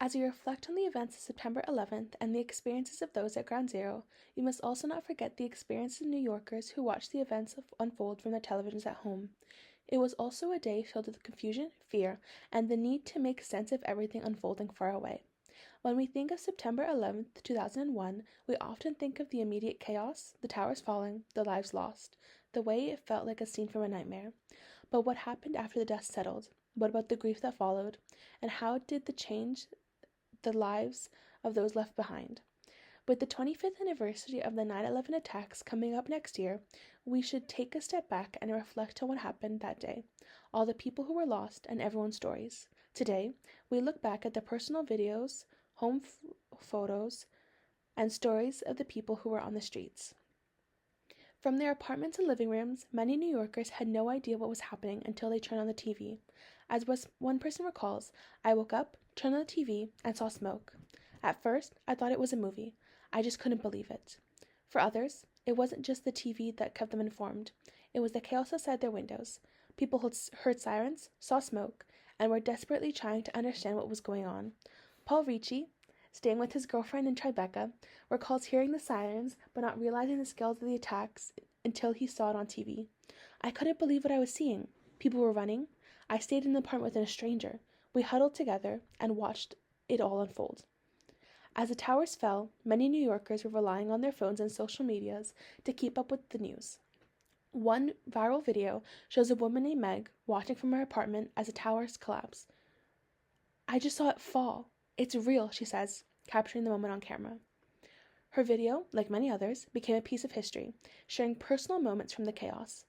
As we reflect on the events of September 11th and the experiences of those at Ground Zero, we must also not forget the experiences of New Yorkers who watched the events unfold from their televisions at home. It was also a day filled with confusion, fear, and the need to make sense of everything unfolding far away. When we think of September 11th, 2001, we often think of the immediate chaos, the towers falling, the lives lost, the way it felt like a scene from a nightmare. But what happened after the dust settled? What about the grief that followed? And how did the change the lives of those left behind? With the 25th anniversary of the 9/11 attacks coming up next year, we should take a step back and reflect on what happened that day, all the people who were lost, and everyone's stories. Today, we look back at the personal videos, home photos, and stories of the people who were on the streets. From their apartments and living rooms, many New Yorkers had no idea what was happening until they turned on the TV. As one person recalls, I woke up, turned on the TV, and saw smoke. At first, I thought it was a movie. I just couldn't believe it. For others, it wasn't just the TV that kept them informed. It was the chaos outside their windows. People heard sirens, saw smoke, and were desperately trying to understand what was going on. Paul Ricci, staying with his girlfriend in Tribeca, recalls hearing the sirens but not realizing the scale of the attacks until he saw it on TV. I couldn't believe what I was seeing. People were running. I stayed in the apartment with a stranger. We huddled together and watched it all unfold. As the towers fell, many New Yorkers were relying on their phones and social medias to keep up with the news. One viral video shows a woman named Meg watching from her apartment as the towers collapse. I just saw it fall. It's real, she says, capturing the moment on camera. Her video, like many others, became a piece of history, sharing personal moments from the chaos.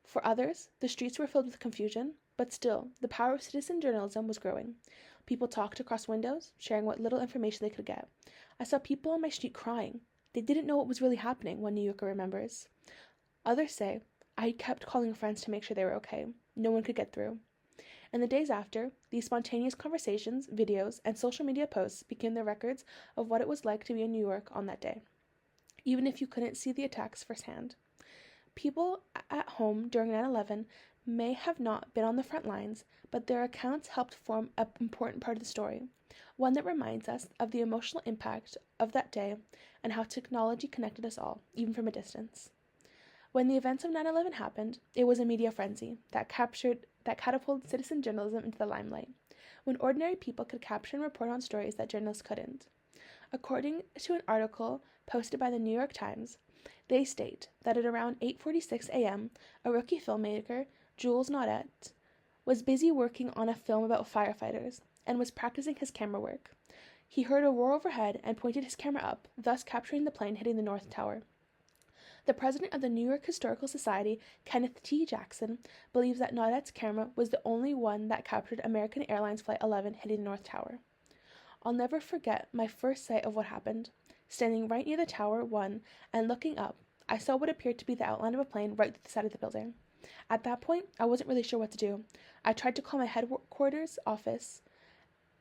For others, the streets were filled with confusion, but still, the power of citizen journalism was growing. People talked across windows, sharing what little information they could get. I saw people on my street crying. They didn't know what was really happening, one New Yorker remembers. Others say, I kept calling friends to make sure they were okay. No one could get through. In the days after, these spontaneous conversations, videos, and social media posts became the records of what it was like to be in New York on that day, even if you couldn't see the attacks firsthand. People at home during 9/11 may have not been on the front lines, but their accounts helped form an important part of the story, one that reminds us of the emotional impact of that day and how technology connected us all, even from a distance. When the events of 9/11 happened, it was a media frenzy that catapulted citizen journalism into the limelight, when ordinary people could capture and report on stories that journalists couldn't. According to an article posted by the New York Times, they state that at around 8:46 a.m., a rookie filmmaker, Jules Naudet, was busy working on a film about firefighters and was practicing his camera work. He heard a roar overhead and pointed his camera up, thus capturing the plane hitting the North Tower. The president of the New York Historical Society, Kenneth T. Jackson, believes that Naudet's camera was the only one that captured American Airlines Flight 11 hitting the North Tower. I'll never forget my first sight of what happened. Standing right near the Tower 1 and looking up, I saw what appeared to be the outline of a plane right to the side of the building. At that point, I wasn't really sure what to do. I tried to call my headquarters office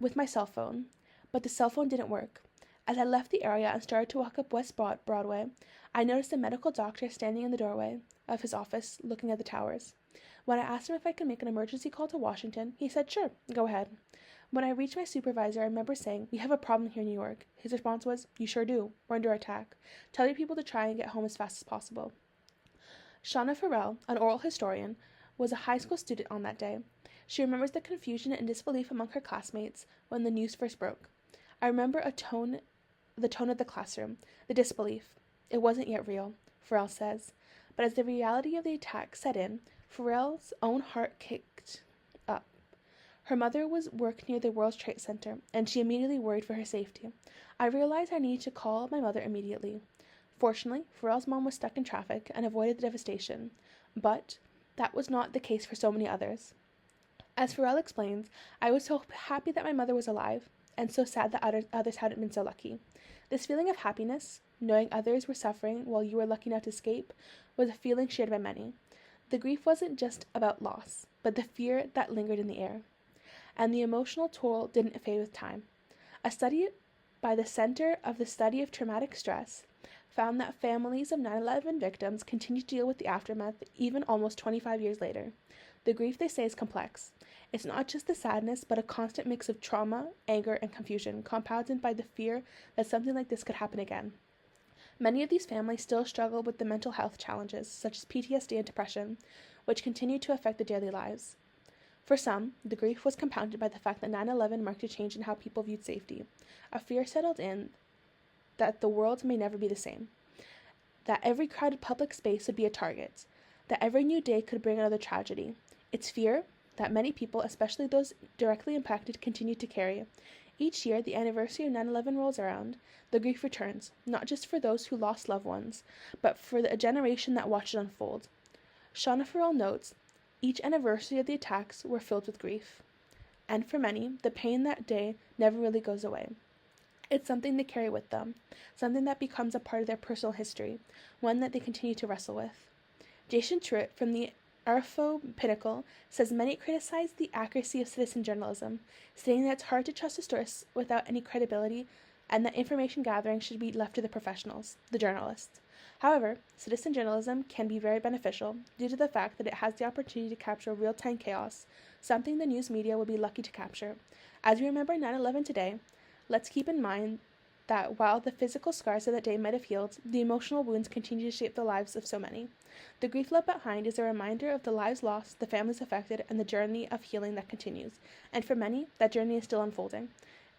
with my cell phone, but the cell phone didn't work. As I left the area and started to walk up West Broadway, I noticed a medical doctor standing in the doorway of his office looking at the towers. When I asked him if I could make an emergency call to Washington, he said, "Sure, go ahead." When I reached my supervisor, I remember saying, "We have a problem here in New York." His response was, "You sure do. We're under attack. Tell your people to try and get home as fast as possible." Shauna Farrell, an oral historian, was a high school student on that day. She remembers the confusion and disbelief among her classmates when the news first broke. I remember the tone of the classroom, the disbelief. It wasn't yet real, Farrell says. But as the reality of the attack set in, Farrell's own heart kicked up. Her mother worked near the World Trade Center, and she immediately worried for her safety. I realized I needed to call my mother immediately. Fortunately, Farrell's mom was stuck in traffic and avoided the devastation, but that was not the case for so many others. As Farrell explains, I was so happy that my mother was alive, and so sad that others hadn't been so lucky. This feeling of happiness, knowing others were suffering while you were lucky enough to escape, was a feeling shared by many. The grief wasn't just about loss, but the fear that lingered in the air. And the emotional toll didn't fade with time. A study by the Center of the Study of Traumatic Stress found that families of 9/11 victims continue to deal with the aftermath even almost 25 years later. The grief, they say, is complex. It's not just the sadness, but a constant mix of trauma, anger, and confusion, compounded by the fear that something like this could happen again. Many of these families still struggle with the mental health challenges, such as PTSD and depression, which continue to affect their daily lives. For some, the grief was compounded by the fact that 9/11 marked a change in how people viewed safety. A fear settled in that the world may never be the same, that every crowded public space would be a target, that every new day could bring another tragedy. It's fear that many people, especially those directly impacted, continue to carry. Each year, the anniversary of 9/11 rolls around, the grief returns, not just for those who lost loved ones, but for a generation that watched it unfold. Shauna Farrell notes, each anniversary of the attacks were filled with grief. And for many, the pain that day never really goes away. It's something they carry with them, something that becomes a part of their personal history, one that they continue to wrestle with. Jason Truitt from the Arfo Pinnacle says many criticize the accuracy of citizen journalism, stating that it's hard to trust a source without any credibility and that information gathering should be left to the professionals, the journalists. However, citizen journalism can be very beneficial due to the fact that it has the opportunity to capture real-time chaos, something the news media would be lucky to capture. As we remember 9/11 today, let's keep in mind that while the physical scars of that day might have healed, the emotional wounds continue to shape the lives of so many. The grief left behind is a reminder of the lives lost, the families affected, and the journey of healing that continues. And for many, that journey is still unfolding.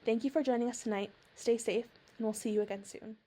Thank you for joining us tonight. Stay safe, and we'll see you again soon.